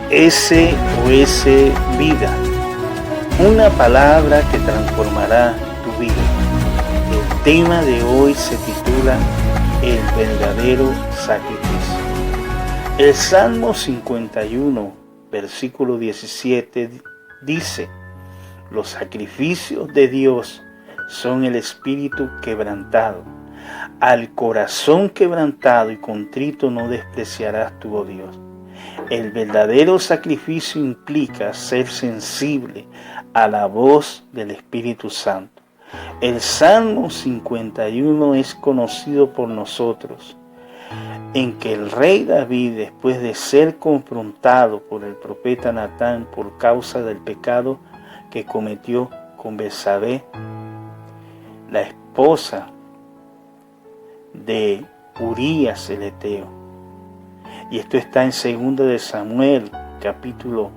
SOS Vida, una palabra que transformará tu vida. El tema de hoy se titula El verdadero sacrificio. El Salmo 51, versículo 17 dice: los sacrificios de Dios son el espíritu quebrantado. Al corazón quebrantado y contrito no despreciarás tú, oh Dios. El verdadero sacrificio implica ser sensible a la voz del Espíritu Santo. El Salmo 51 es conocido por nosotros en que el rey David, después de ser confrontado por el profeta Natán por causa del pecado que cometió con Betsabé, la esposa de Urías el Eteo. Y esto está en 2 de Samuel, capítulo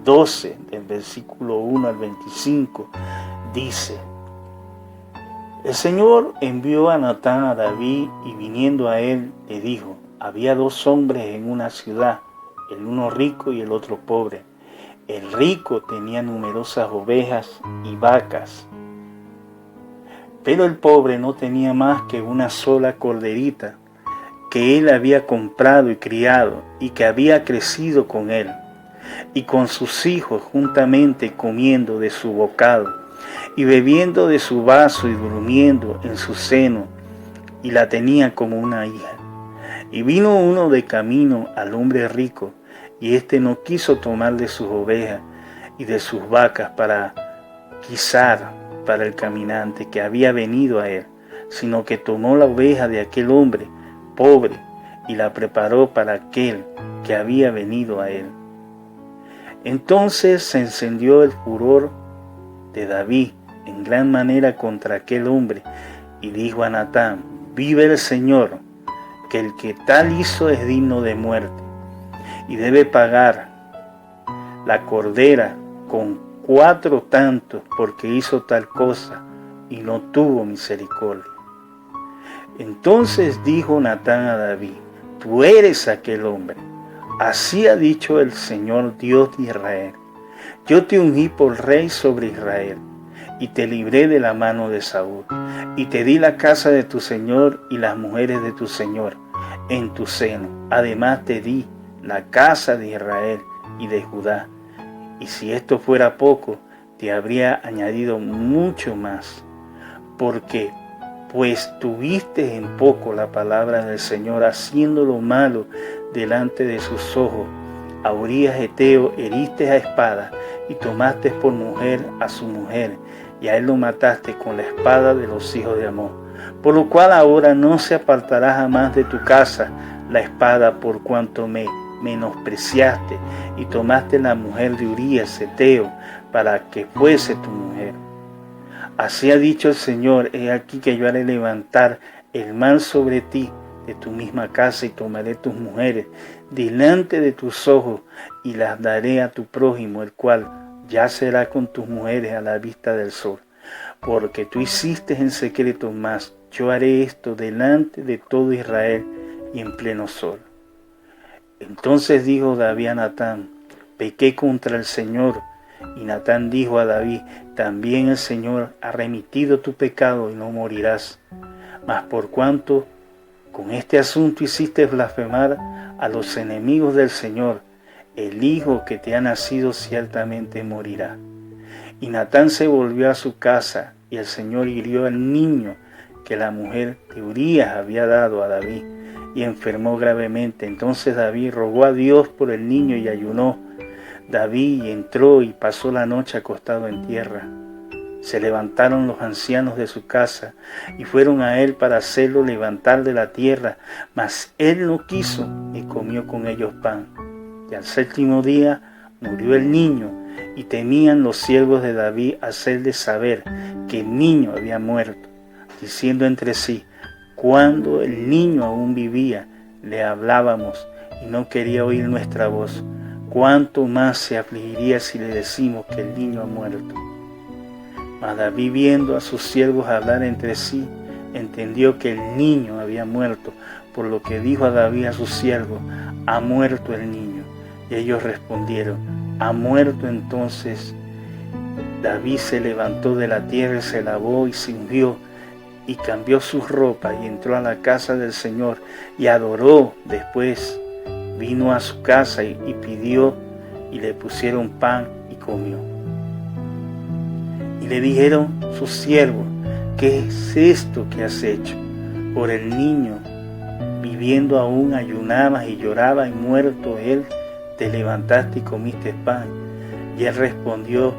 12, del versículo 1 al 25, dice: el Señor envió a Natán a David y viniendo a él le dijo: había dos hombres en una ciudad, el uno rico y el otro pobre. El rico tenía numerosas ovejas y vacas, pero el pobre no tenía más que una sola corderita que él había comprado y criado y que había crecido con él y con sus hijos juntamente, comiendo de su bocado y bebiendo de su vaso y durmiendo en su seno, y la tenía como una hija. Y vino uno de camino al hombre rico, y éste no quiso tomar de sus ovejas y de sus vacas para guisar para el caminante que había venido a él, sino que tomó la oveja de aquel hombre pobre y la preparó para aquel que había venido a él. Entonces se encendió el furor de David en gran manera contra aquel hombre, y dijo a Natán: vive el Señor, que el que tal hizo es digno de muerte, y debe pagar la cordera con 4 tantos, porque hizo tal cosa y no tuvo misericordia. Entonces dijo Natán a David: tú eres aquel hombre. Así ha dicho el Señor Dios de Israel: yo te ungí por rey sobre Israel, y te libré de la mano de Saúl, y te di la casa de tu Señor y las mujeres de tu Señor en tu seno. Además te di la casa de Israel y de Judá. Y si esto fuera poco, te habría añadido mucho más, porque pues tuviste en poco la palabra del Señor, haciendo lo malo delante de sus ojos. A Urías Eteo heriste a espada y tomaste por mujer a su mujer, y a él lo mataste con la espada de los hijos de Amón. Por lo cual ahora no se apartará jamás de tu casa la espada, por cuanto me menospreciaste y tomaste la mujer de Urías Eteo para que fuese tu mujer. Así ha dicho el Señor: he aquí que yo haré levantar el mal sobre ti de tu misma casa, y tomaré tus mujeres delante de tus ojos y las daré a tu prójimo, el cual yacerá con tus mujeres a la vista del sol. Porque tú hiciste en secreto, mas yo haré esto delante de todo Israel y en pleno sol. Entonces dijo David a Natán: pequé contra el Señor. Y Natán dijo a David: también el Señor ha remitido tu pecado y no morirás. Mas por cuanto con este asunto hiciste blasfemar a los enemigos del Señor, el hijo que te ha nacido ciertamente morirá. Y Natán se volvió a su casa, y el Señor hirió al niño que la mujer de Urías había dado a David, y enfermó gravemente. Entonces David rogó a Dios por el niño y ayunó. David entró y pasó la noche acostado en tierra. Se levantaron los ancianos de su casa y fueron a él para hacerlo levantar de la tierra, mas él no quiso y comió con ellos pan. Y al 7º día murió el niño, y temían los siervos de David hacerle saber que el niño había muerto, diciendo entre sí: cuando el niño aún vivía, le hablábamos y no quería oír nuestra voz. ¿Cuánto más se afligiría si le decimos que el niño ha muerto? Mas David, viendo a sus siervos hablar entre sí, entendió que el niño había muerto, por lo que dijo a David a sus siervos: ha muerto el niño. Y ellos respondieron: ha muerto. Entonces David se levantó de la tierra y se lavó y se ungió y cambió sus ropas y entró a la casa del Señor y adoró. Después vino a su casa y pidió, y le pusieron pan y comió. Y le dijeron sus siervos: ¿qué es esto que has hecho? Por el niño, viviendo aún, ayunabas y llorabas, y muerto él, te levantaste y comiste pan. Y él respondió: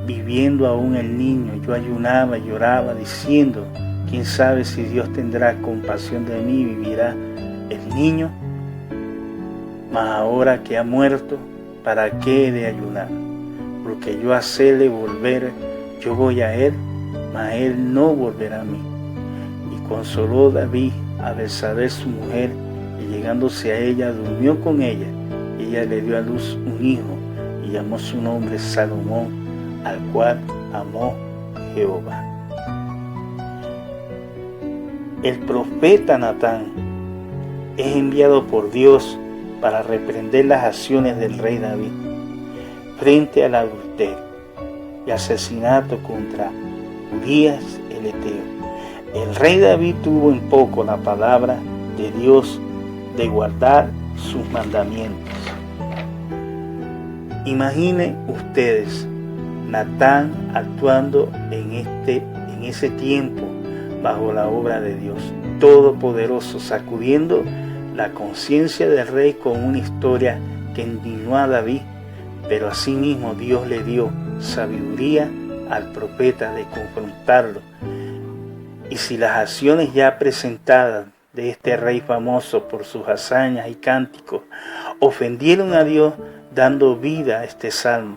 viviendo aún el niño, yo ayunaba y lloraba, diciendo: quién sabe si Dios tendrá compasión de mí y vivirá el niño. Mas ahora que ha muerto, ¿para qué he de ayunar? Porque yo hacerle volver, yo voy a él, mas él no volverá a mí. Y consoló David a Betsabé su mujer, y llegándose a ella, durmió con ella. Y ella le dio a luz un hijo, y llamó su nombre Salomón, al cual amó Jehová. El profeta Natán es enviado por Dios para reprender las acciones del rey David frente al adulterio y asesinato contra Urías el Eteo. El rey David tuvo en poco la palabra de Dios de guardar sus mandamientos. Imaginen ustedes Natán actuando en ese tiempo bajo la obra de Dios Todopoderoso, sacudiendo la conciencia del rey con una historia que indignó a David, pero asimismo Dios le dio sabiduría al profeta de confrontarlo. Y si las acciones ya presentadas de este rey famoso por sus hazañas y cánticos ofendieron a Dios, dando vida a este salmo,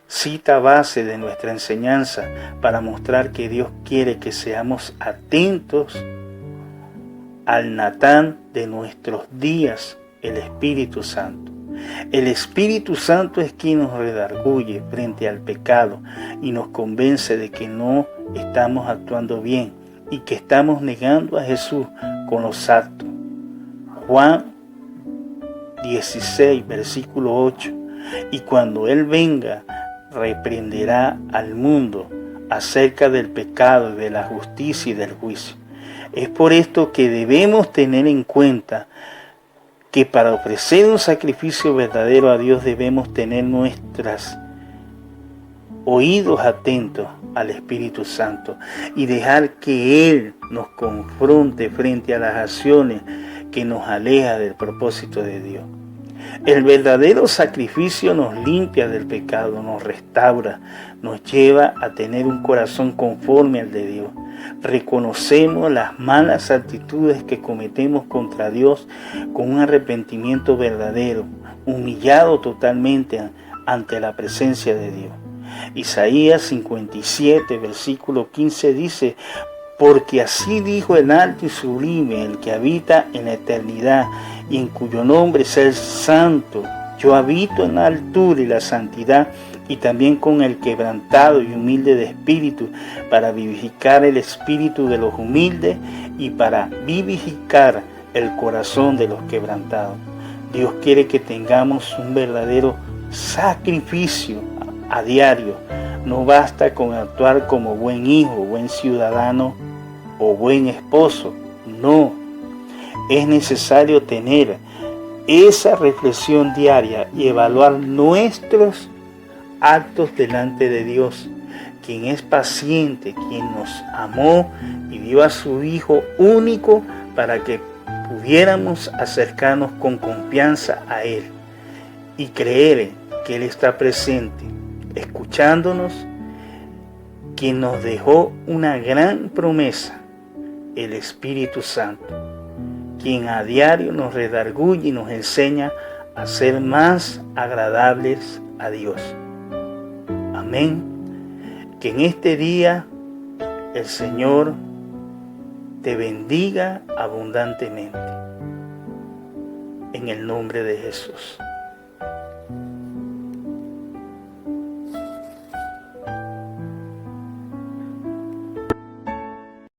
cita base de nuestra enseñanza para mostrar que Dios quiere que seamos atentos al Natán de nuestros días, el Espíritu Santo. El Espíritu Santo es quien nos redarguye frente al pecado y nos convence de que no estamos actuando bien y que estamos negando a Jesús con los actos. Juan 16, versículo 8. Y cuando Él venga, reprenderá al mundo acerca del pecado, de la justicia y del juicio. Es por esto que debemos tener en cuenta que para ofrecer un sacrificio verdadero a Dios debemos tener nuestros oídos atentos al Espíritu Santo y dejar que Él nos confronte frente a las acciones que nos alejan del propósito de Dios. El verdadero sacrificio nos limpia del pecado, nos restaura, nos lleva a tener un corazón conforme al de Dios. Reconocemos las malas actitudes que cometemos contra Dios con un arrepentimiento verdadero, humillado totalmente ante la presencia de Dios. Isaías 57, versículo 15 dice: porque así dijo el alto y sublime, el que habita en la eternidad y en cuyo nombre es el santo. Yo habito en la altura y la santidad, y también con el quebrantado y humilde de espíritu, para vivificar el espíritu de los humildes y para vivificar el corazón de los quebrantados. Dios quiere que tengamos un verdadero sacrificio a diario. No basta con actuar como buen hijo, buen ciudadano o buen esposo. No, es necesario tener esa reflexión diaria y evaluar nuestros actos delante de Dios, quien es paciente, quien nos amó y dio a su Hijo único para que pudiéramos acercarnos con confianza a Él y creer que Él está presente, escuchándonos, quien nos dejó una gran promesa, el Espíritu Santo, quien a diario nos redarguye y nos enseña a ser más agradables a Dios. Amén. Que en este día el Señor te bendiga abundantemente. En el nombre de Jesús.